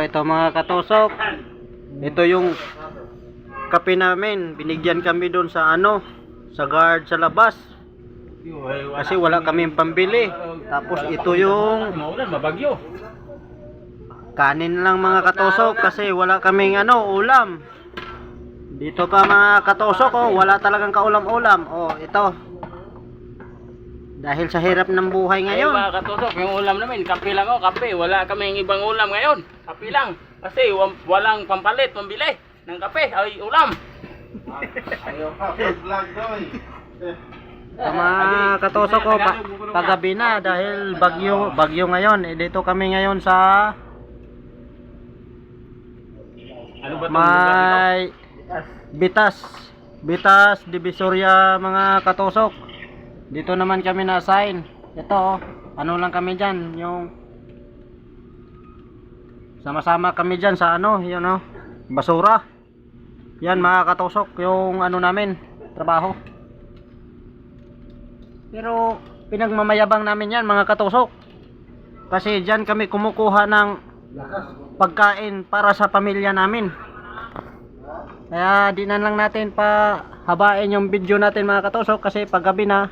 ito mga katusok. Ito yung kape namin. Binigyan kami doon sa sa guard sa labas. Kasi wala kaming pambili. Tapos ito yung kanin lang mga katusok kasi wala kaming ulam. Dito pa mga katusok, wala talagang kaulam-ulam. Ito. Dahil sa hirap ng buhay ngayon. Ay, mga katusok, yung ulam namin, kape lang kape. Wala kaming ibang ulam ngayon. Kape lang. Kasi walang pampalit, pambili ng kape ay ulam. Ayaw ka, vlog doy. Mga katusok ko, paggabi na dahil bagyo ngayon. Dito kami ngayon sa Ano ba may Bitas Divisoria mga katusok. Dito naman kami na-assign. Ito ano lang kami dyan, yung sama-sama kami dyan sa yun basura. Yan mga katusok, yung namin, trabaho. Pero pinagmamayabang namin yan mga katusok. Kasi dyan kami kumukuha ng pagkain para sa pamilya namin. Kaya di na lang natin pa habain yung video natin mga katusok kasi paggabi na.